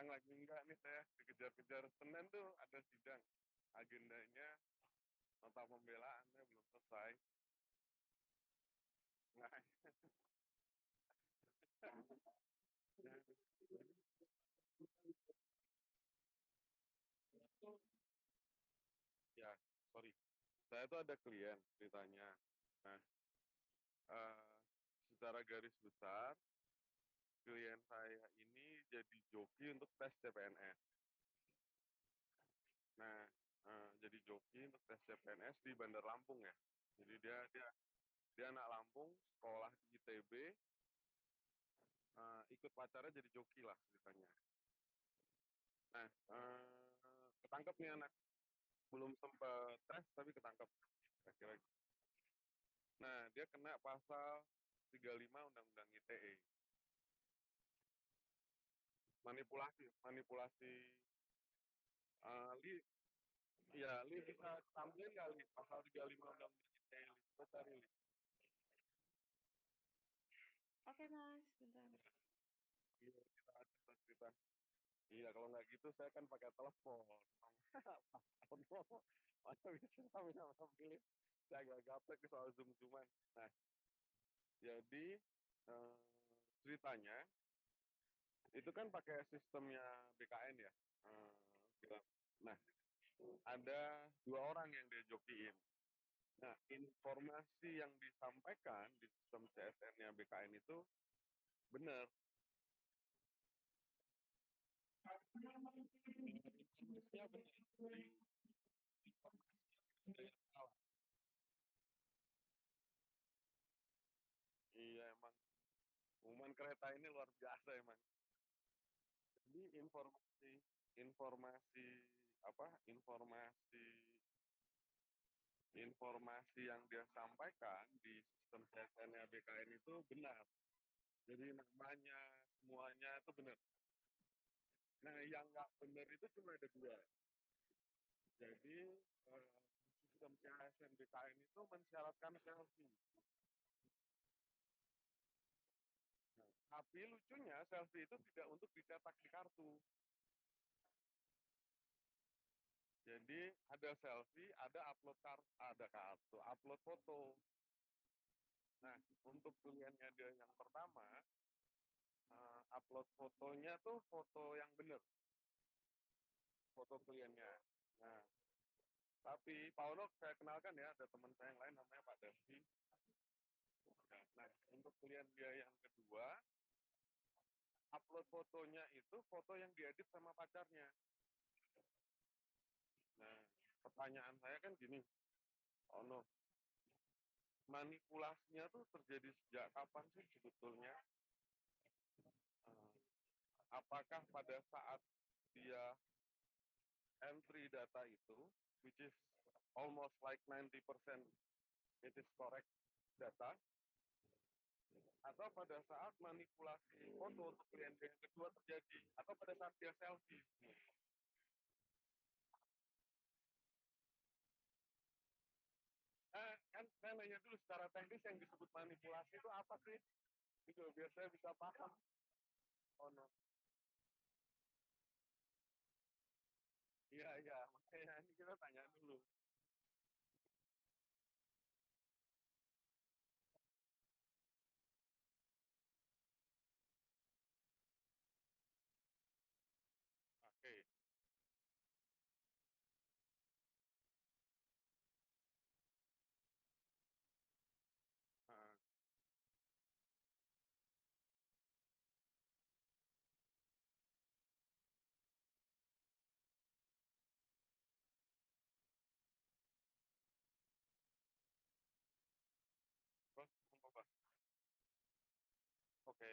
sekarang lagi enggak nih, saya dikejar-kejar. Senin tuh ada sidang, agendanya nota pembelaannya belum selesai. Nah, ya, sorry. Saya tuh ada klien ceritanya. Nah, eh, secara garis besar, klien saya ini jadi joki untuk tes CPNS. Nah, jadi joki untuk tes CPNS di Bandar Lampung ya. Jadi dia anak Lampung, sekolah di ITB, ikut pacarnya jadi joki lah ceritanya. Nah, ketangkep nih anak, belum sempat tes tapi ketangkep kira-kira. Nah, dia kena pasal 35 Undang-Undang ITE. Manipulasi, manipulasi. Li, ya, Li bisa tampilin nggak Li pasal 35 Undang-Undang ITE, Li? Kita cari Li. Oke Mas, bentar. Iya, kita ada cerita. Iya, kalau nggak gitu saya kan pakai telepon. Masa bisa tampilin. Saya agak gaptek soal zoom-zooman. Nah, jadi ceritanya itu kan pakai sistemnya BKN ya. Gitu. Nah, ada dua orang yang dia jokiin. Nah, informasi yang disampaikan di sistem CSN-nya BKN itu benar. Informasinya benar. Salah. Iya, emang. Pengumuman kereta ini luar biasa emang. Jadi informasi apa? Informasi yang dia sampaikan di sistem CSN-nya BKN itu benar. Jadi namanya semuanya itu benar. Nah, yang nggak benar itu cuma ada dua. Jadi sistem CSN BKN itu mensyaratkan selfie. Nah, tapi lucunya selfie itu tidak untuk dicetak di kartu. Jadi ada selfie, ada kartu, upload foto. Nah, untuk kliennya dia yang pertama, upload fotonya tuh foto yang benar, foto kliennya. Nah, tapi Pak Ono saya kenalkan ya, ada teman saya yang lain namanya Pak Devi. Nah, untuk klien dia yang kedua, upload fotonya itu foto yang diedit sama pacarnya. Nah, pertanyaan saya kan gini, Ono, manipulasinya tuh terjadi sejak kapan sih sebetulnya? Apakah pada saat dia entry data itu, which is almost like 90% it is correct data, atau pada saat manipulasi foto untuk klien yang kedua terjadi, atau pada saat dia selfie. Kan saya nanya dulu secara teknis yang disebut manipulasi itu apa sih? Itu biar saya bisa paham. Oh no. Iya, iya. Makanya ini kita tanya dulu. Oke. Nah, terus apa? Oke.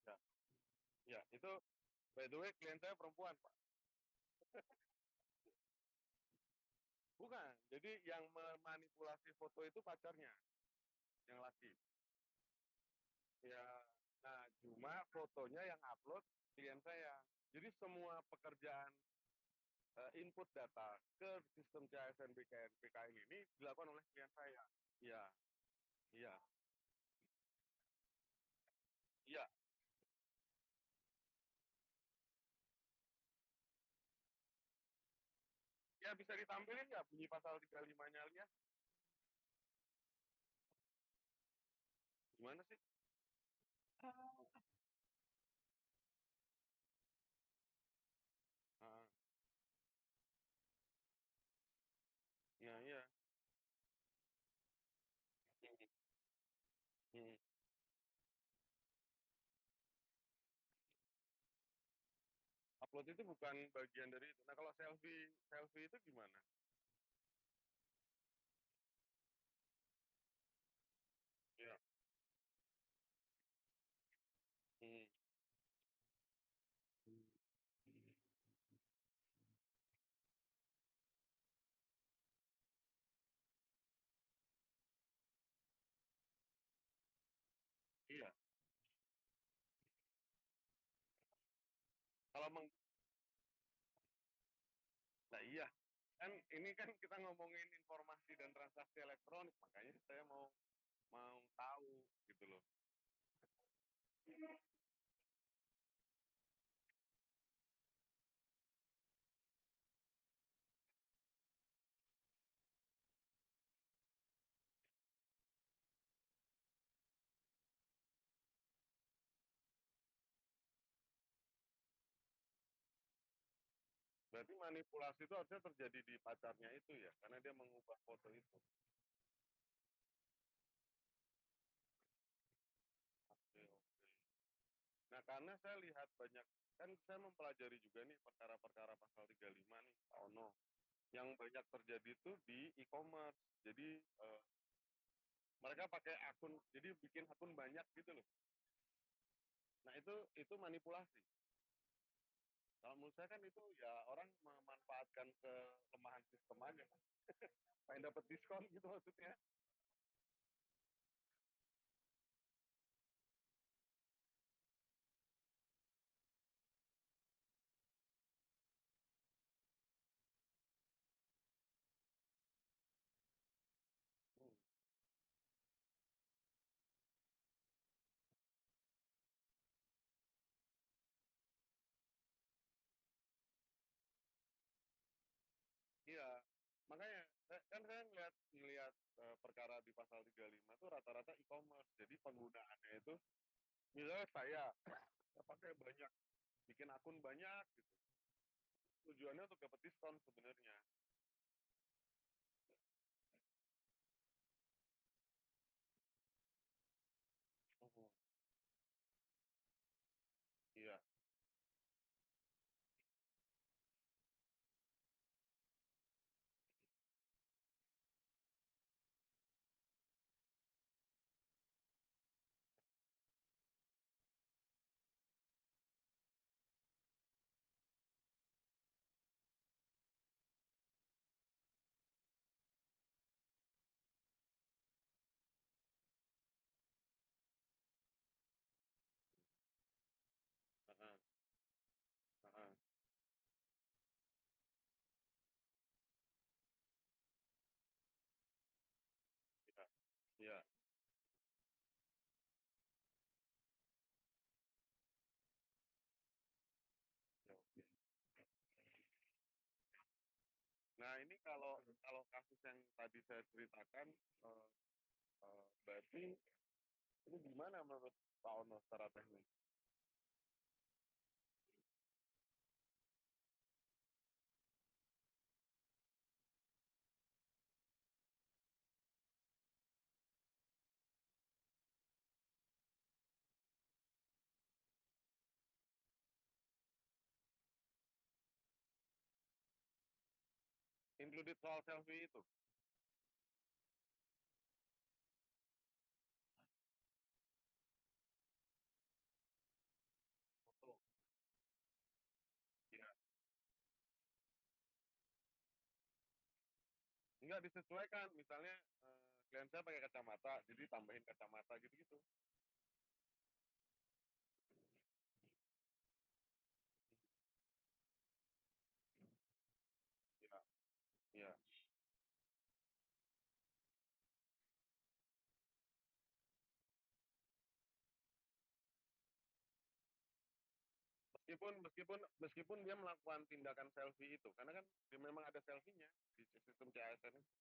Ya. Ya, itu by the way klien saya perempuan, Pak. Bukan. Jadi yang memanipulasi foto itu pacarnya, yang laki. Ya. Nah, cuma fotonya yang upload klien saya. Jadi semua pekerjaan input data ke sistem CASN BKN ini dilakukan oleh klien saya. Iya, iya, iya. Ya bisa ditampilin nggak bunyi pasal 35-nya lihat? Gimana sih? Eh, Ah, iya, iya. Hmm, hmm. Upload itu bukan bagian dari itu. Nah kalau selfie selfie itu gimana? Iya. Hmm. Iya. Kalau meng, nah iya. Kan ini kan kita ngomongin informasi dan transaksi elektronik, makanya saya mau mau tahu gitu loh. Berarti manipulasi itu harusnya terjadi di pacarnya itu ya, karena dia mengubah foto itu. Oke, oke. Nah, karena saya lihat banyak, kan saya mempelajari juga nih perkara-perkara pasal 35 nih, Pak Ono. Yang banyak terjadi itu di e-commerce. Jadi mereka pakai akun, jadi bikin akun banyak gitu loh. Nah, itu manipulasi. Kalau menurut saya kan itu ya orang memanfaatkan kelemahan sistem aja. Pengen dapat diskon gitu maksudnya. Hmm, iya, makanya kan saya ngelihat perkara di pasal 35 itu rata-rata e-commerce. Jadi penggunaannya itu misalnya saya pakai banyak, bikin akun banyak gitu. Tujuannya untuk dapat diskon sebenarnya. Oh, iya, uh-huh, uh-huh, iya, iya, iya, oke. Nah ini kalau kalau kasus yang tadi saya ceritakan, berarti ini gimana menurut Pak Ono secara teknis? Included soal selfie itu? Foto. Ya. Enggak disesuaikan, misalnya klien saya pakai kacamata, jadi tambahin kacamata gitu-gitu. meskipun meskipun meskipun dia melakukan tindakan selfie itu, karena kan dia memang ada selfie-nya di sistem CASN itu.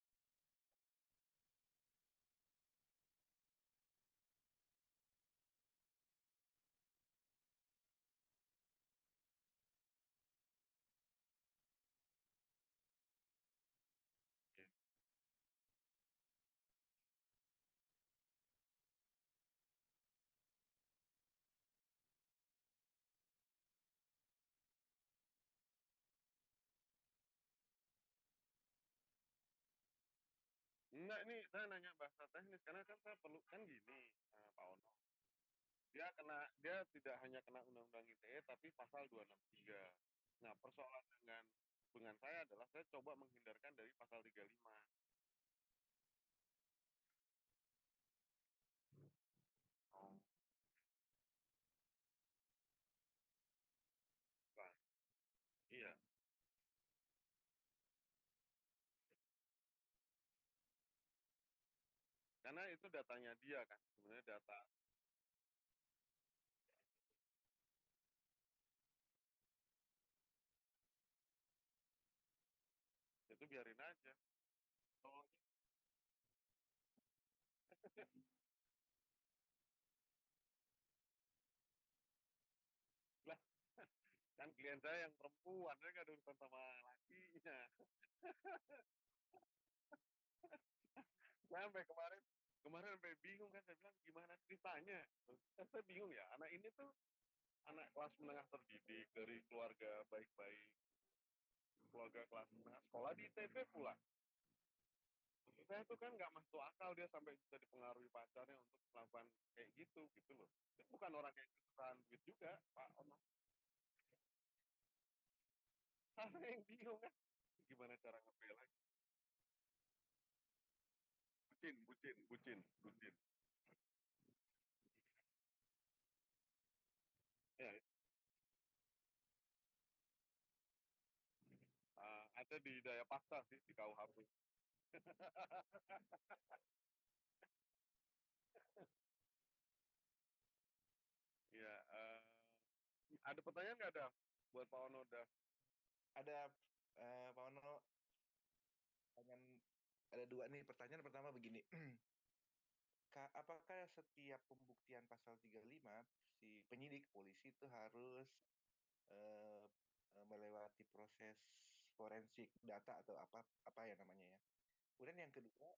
Enggak, ini saya nanya bahasa teknis karena kan saya perlu kan gini, Pak Ono. Dia tidak hanya kena Undang-Undang ITE tapi pasal 263. Nah, persoalan dengan saya adalah saya coba menghindarkan dari pasal 35. Oh, Pak. Iya, karena itu datanya dia kan, sebenarnya data itu biarin aja. Oh, lah, kan klien saya yang perempuan, saya nggak ada urusan sama lakinya. Saya sampai kemarin kemarin sampai bingung kan, saya bilang gimana ceritanya. Kan saya bingung ya, anak ini tuh anak kelas menengah terdidik dari keluarga baik-baik, keluarga kelas menengah, sekolah di ITB pula. Maksud saya tuh kan nggak masuk akal dia sampai bisa dipengaruhi pacarnya untuk melakukan kayak gitu loh. Dia bukan orang yang kesusahan duit juga, Pak Ono. Saya yang bingung kan, gimana cara ngebela. Bucin. Ya, ada di daya paksa sih di KUHP. Ya, ada pertanyaan nggak ada buat Pak Ono? Udah. Ada Pak Ono, ada dua nih pertanyaan. Pertama begini, apakah setiap pembuktian pasal 35 si penyidik polisi itu harus eh, melewati proses forensik data atau apa apa ya namanya ya. Kemudian yang kedua,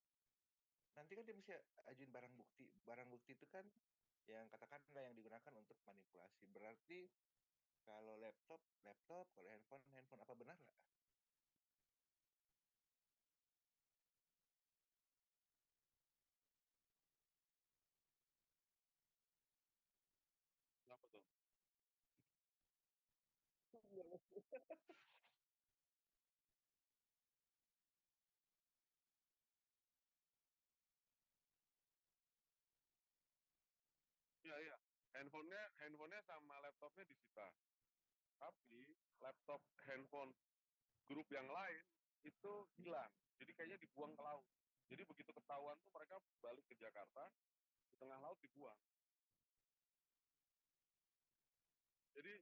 nanti kan dia mesti ajuin barang bukti. Barang bukti itu kan yang katakanlah yang digunakan untuk manipulasi. Berarti kalau laptop, kalau handphone apa benar nggak? Kenapa tuh? Iya, iya. Handphonenya sama laptopnya disita. Tapi laptop handphone grup yang lain itu hilang. Jadi kayaknya dibuang ke laut. Jadi begitu ketahuan tuh mereka balik ke Jakarta, di tengah laut dibuang. Jadi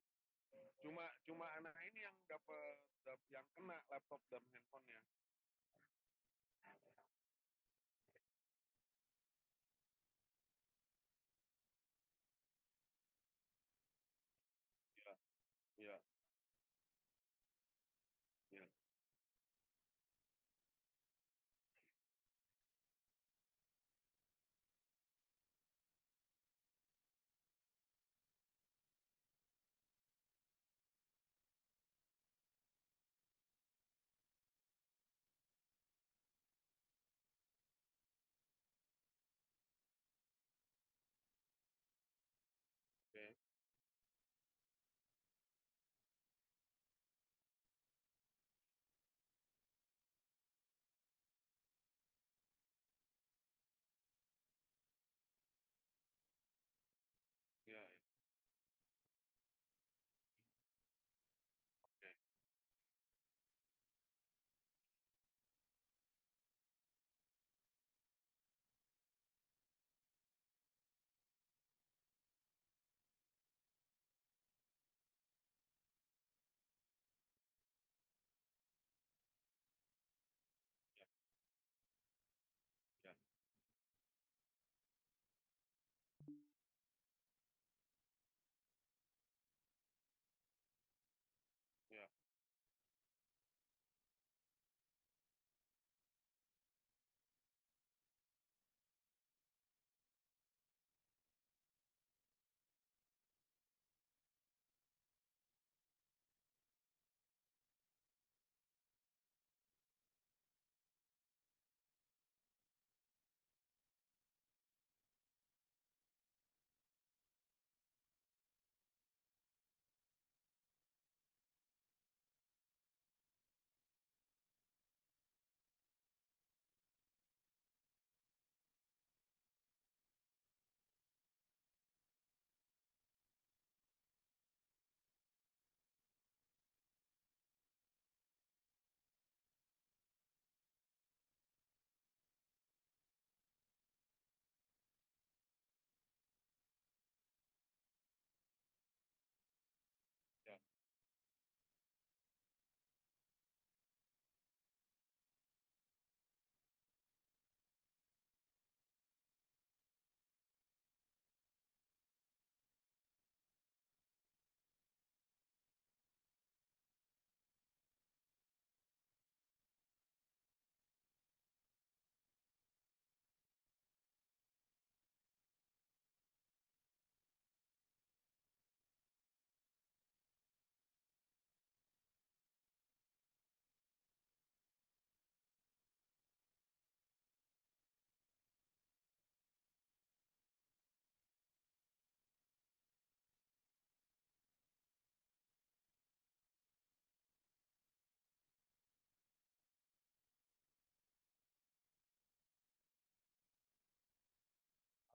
cuma cuma anak ini yang dapat yang kena laptop dan handphonenya. Iya, iya, iya.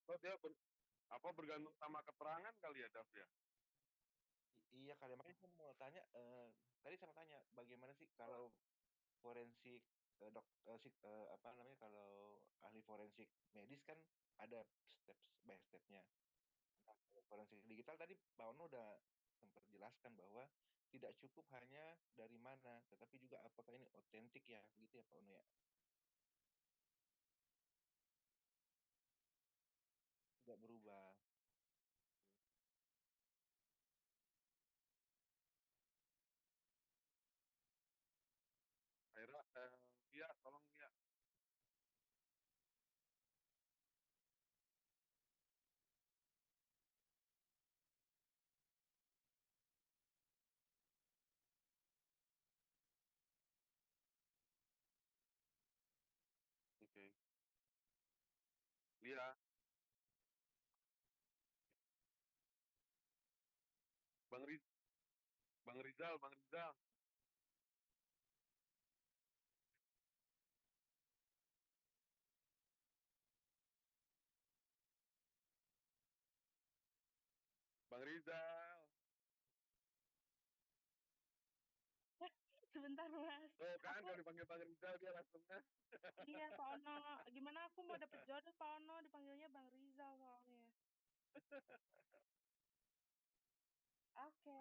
Oh, dia bergantung sama keterangan kali ya, Dav ya? Iya kali, makanya saya mau tanya, tadi saya mau tanya bagaimana sih kalau forensik, apa namanya, kalau ahli forensik medis kan ada step by stepnya. Nah, kalau forensik digital tadi Pak Ono udah sempat jelaskan bahwa tidak cukup hanya dari mana, tetapi juga apakah ini otentik ya, begitu ya Pak Ono ya? Tidak berubah. Akhirnya, iya, tolong ya. Oke. Iya, Bang Riz, Bang Rizal, Bang Rizal. Bang Rizal. Sebentar Mas. Oh kan, Aku kalau dipanggil Bang Rizal dia langsungnya. iya Pak Ono. Gimana aku mau dapet jodoh Pak Ono dipanggilnya Bang Rizal soalnya. Oke.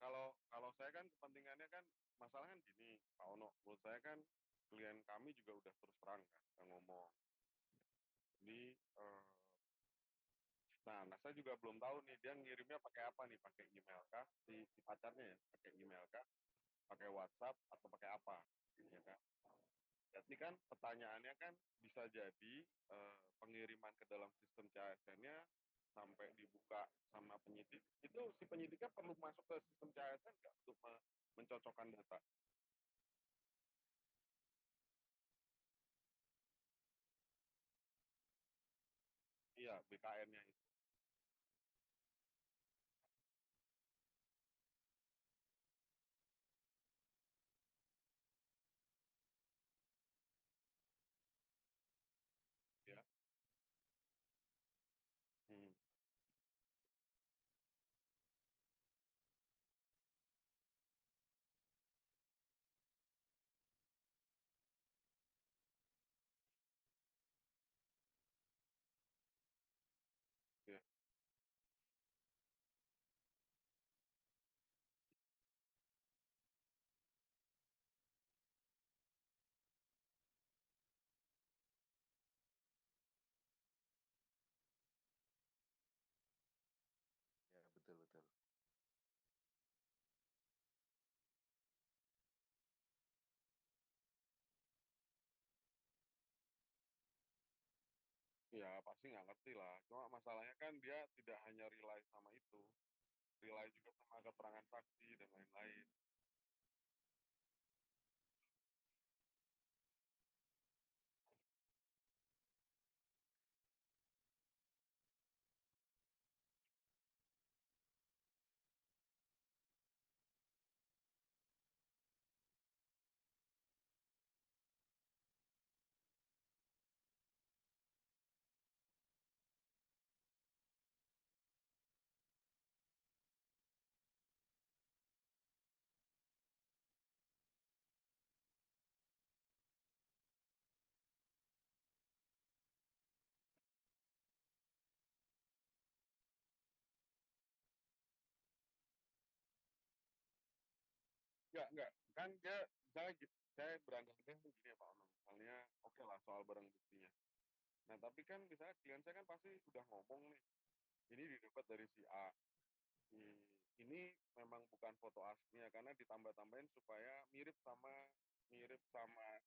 kalau kalau saya kan kepentingannya kan masalah kan gini, Pak Ono. Menurut saya kan klien kami juga udah terus terang kan, udah ngomong. Ini nah saya juga belum tahu nih dia ngirimnya pakai apa nih, pakai email kah si pacarnya ya, pakai email kah, pakai WhatsApp atau pakai apa, ya kan? Jadi kan pertanyaannya kan bisa jadi pengiriman ke dalam sistem CASN-nya sampai dibuka sama penyidik, itu si penyidiknya perlu masuk ke sistem CASN nggak untuk mencocokkan data? Iya, BKN-nya itu. Ya. Hmm. Ya. Ya, betul betul. Ya pasti nggak ngerti lah. Cuma masalahnya kan dia tidak hanya rely sama itu, rely juga sama keterangan saksi dan lain-lain. Enggak. Kan dia, misalnya saya beranggapannya kan gini ya Pak Onong. Misalnya, oke lah soal barang buktinya. Nah, tapi kan misalnya klien saya kan pasti udah ngomong nih, ini didapat dari si A. Ini memang bukan foto aslinya karena ditambah-tambahin supaya mirip sama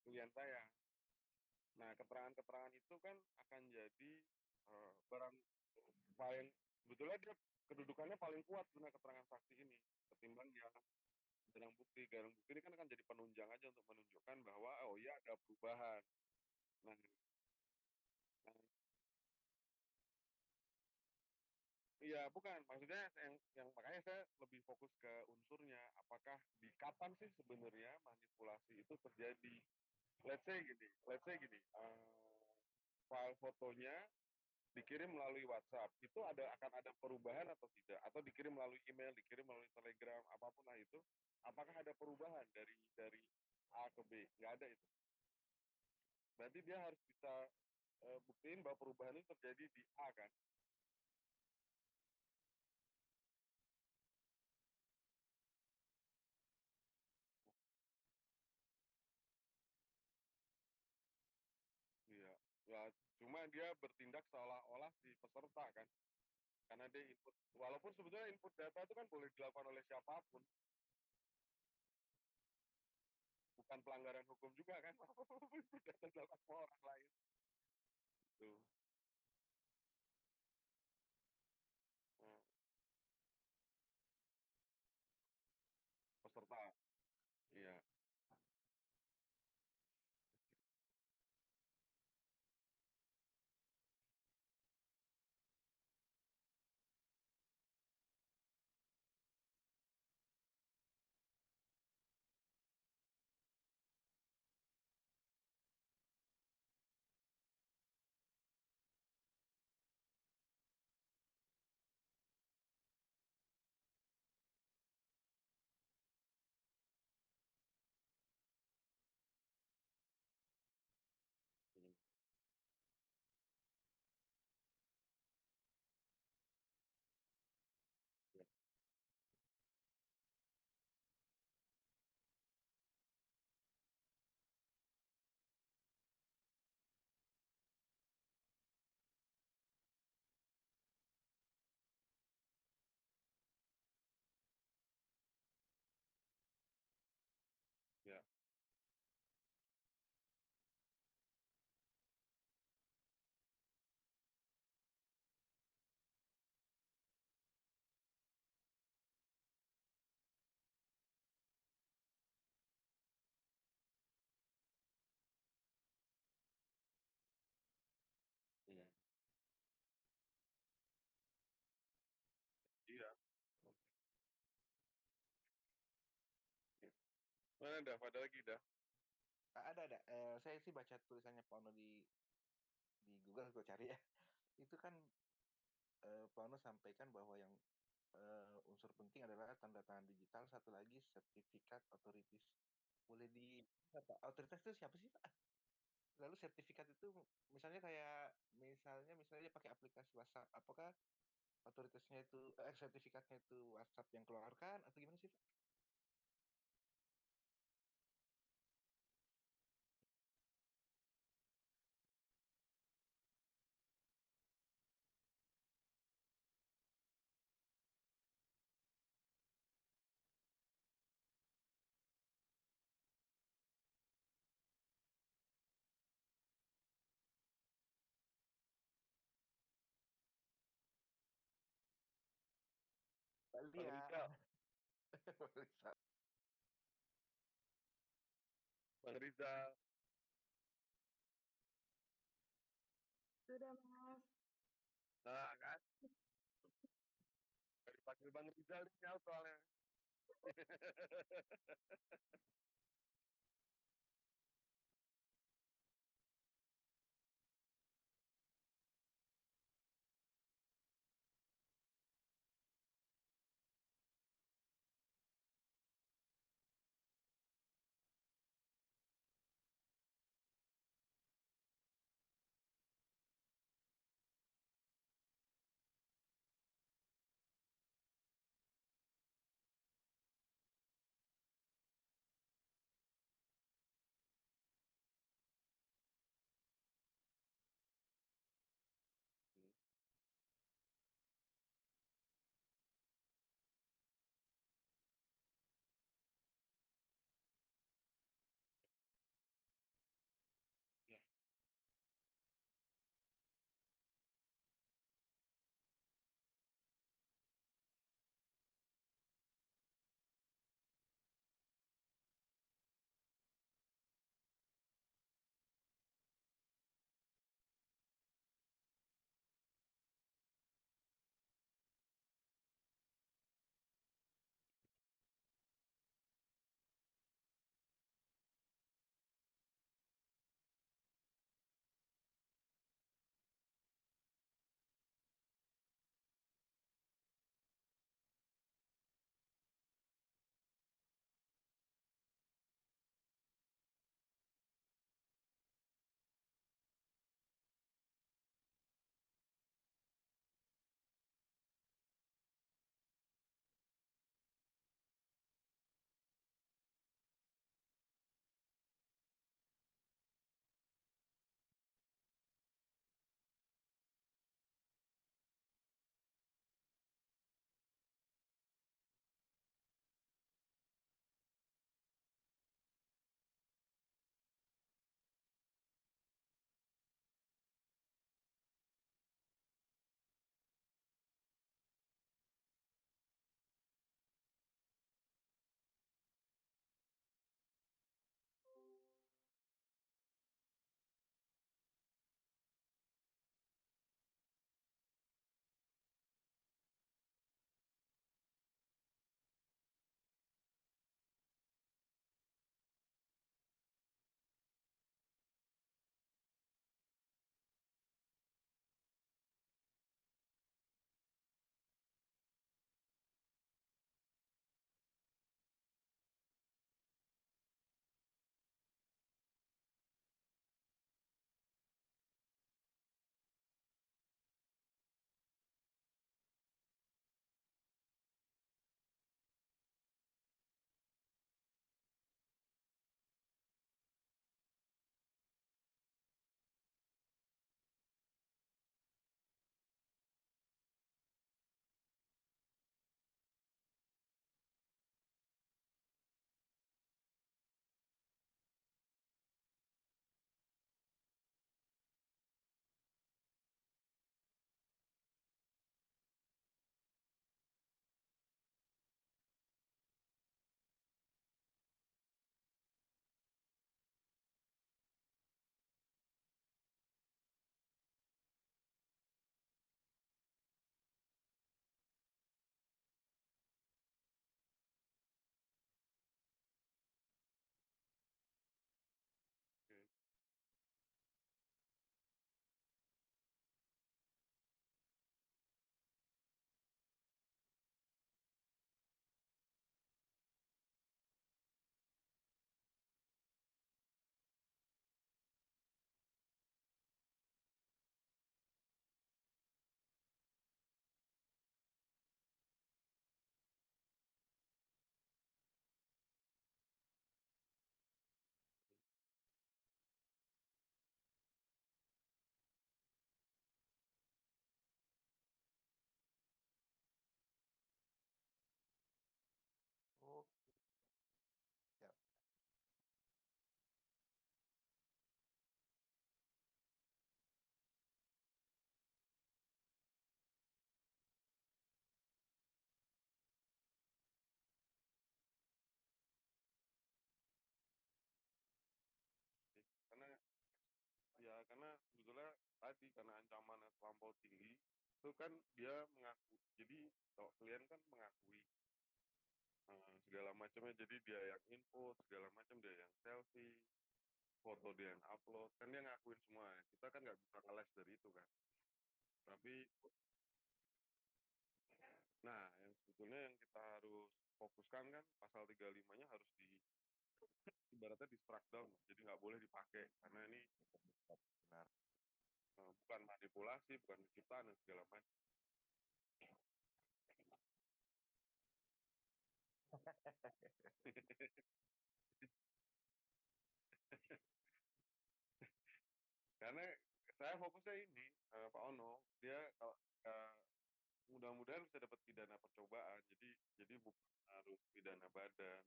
klien saya. Nah, keterangan-keterangan itu kan akan jadi barang paling sebetulnya dia kedudukannya paling kuat sebenarnya keterangan saksi ini ketimbang yang barang bukti. Barang bukti ini kan akan jadi penunjang aja untuk menunjukkan bahwa oh iya ada perubahan. Nah, nah iya bukan maksudnya yang makanya saya lebih fokus ke unsurnya. Apakah di kapan sih sebenarnya manipulasi itu terjadi? Let's say gini, file fotonya dikirim melalui WhatsApp, itu akan ada perubahan atau tidak? Atau dikirim melalui email, dikirim melalui Telegram, apapun lah itu, apakah ada perubahan dari A ke B? Nggak ada itu. Berarti dia harus bisa buktiin bahwa perubahan itu terjadi di A kan? Iya. Ya, cuma dia bertindak seolah-olah si peserta kan? Karena dia input, walaupun sebetulnya input data itu kan boleh dilakukan oleh siapapun, bukan pelanggaran hukum juga kan? Input data dilakukan sama orang lain. Tuh. Nah, peserta. Iya. Gimana dah? Pada lagi dah. Ada. Saya sih baca tulisannya Pak Ono di Google, gue cari ya. Itu kan Pak Ono sampaikan bahwa yang unsur penting adalah tanda tangan digital, satu lagi sertifikat otoritas. Boleh di apa? Otoritas itu siapa sih, Pak? Lalu sertifikat itu misalnya dia pakai aplikasi WhatsApp, apakah otoritasnya itu sertifikatnya itu WhatsApp yang keluarkan atau gimana sih, Pak? Pak Bang Lia. Rizal. Bang Rizal. Sudah, Mas. Nah kan. Dipanggil Bang Rizal ini soalnya. ancaman yang terlampau tinggi, itu kan dia mengaku. Jadi kalau klien kan mengakui segala macamnya, jadi dia yang input segala macam, dia yang selfie, foto dia yang upload, kan dia ngakuin semua. Kita kan nggak bisa ngeles dari itu kan. Tapi nah yang sebetulnya yang kita harus fokuskan kan pasal 35-nya harus ibaratnya di strike down, jadi nggak boleh dipakai karena ini Benar. bukan manipulasi, bukan penciptaan dan segala macam. Karena saya fokusnya ini, Pak Ono, dia kalau mudah-mudahan bisa dapat pidana percobaan, jadi bukan harus pidana badan.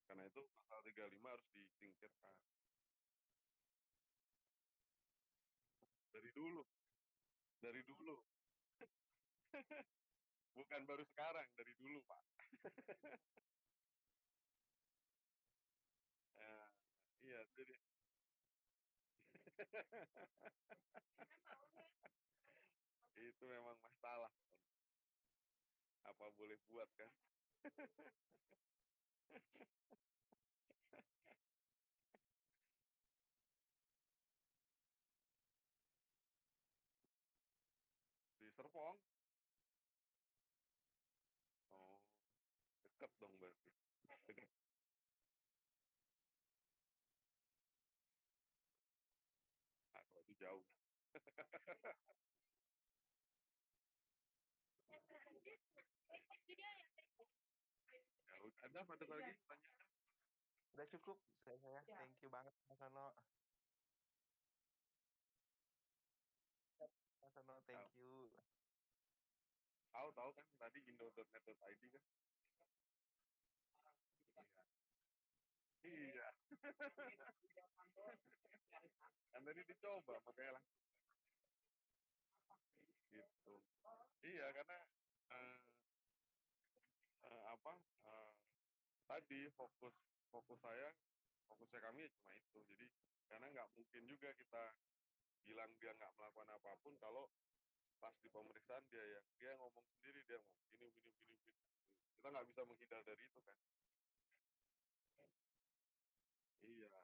Karena itu pasal 35 harus disingkirkan. Dari dulu, dari dulu. Bukan baru sekarang, dari dulu, Pak. Iya, jadi itu memang masalah. Apa boleh buat kan? Di Serpong. Oh, deket dong berarti. Deket. Ah, kalau itu jauh. Ya, ada lagi tanya? Udah cukup saya. Thank you banget Mas Ono. Mas Ono, thank you. Tahu kan tadi indo.net.id kan? Iya. Kan tadi dicoba makanya langsung gitu. Iya, karena eh, apa tadi fokusnya kami ya cuma itu. Jadi karena nggak mungkin juga kita bilang dia nggak melakukan apapun kalau pas di pemeriksaan dia ngomong sendiri, dia ngomong gini. Kita nggak bisa menghindar dari itu kan. Iya.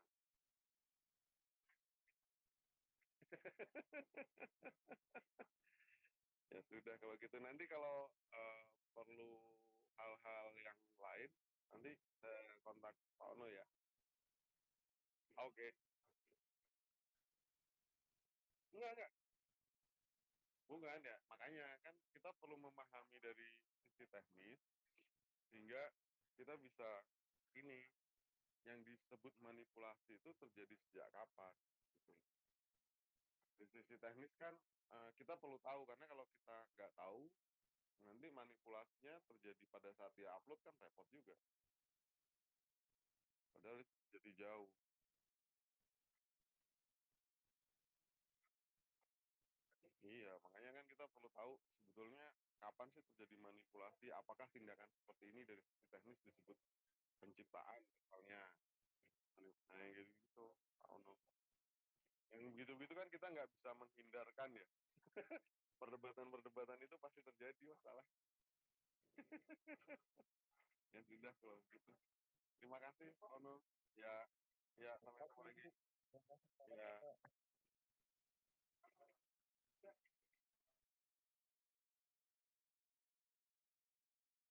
Ya sudah kalau gitu, nanti kalau perlu hal-hal yang lain nanti kontak Pak Ono ya. Oke. Enggak. Bukan ya, makanya kan kita perlu memahami dari sisi teknis sehingga kita bisa ini yang disebut manipulasi itu terjadi sejak kapan gitu. Dari sisi teknis kan kita perlu tahu, karena kalau kita nggak tahu nanti manipulasinya terjadi pada saat dia upload kan repot juga. Padahal itu jadi jauh. Iya, makanya kan kita perlu tahu sebetulnya kapan sih terjadi manipulasi, apakah tindakan seperti ini dari sisi teknis disebut penciptaan misalnya. Nah, yang gitu, Pak Ono. Yang gitu-gitu kan kita nggak bisa menghindarkan ya. Perdebatan-perdebatan itu pasti terjadi masalah. Ya sudah kalau gitu. Terima kasih Pak Ono. Ya, ya sampai ketemu lagi. Ya.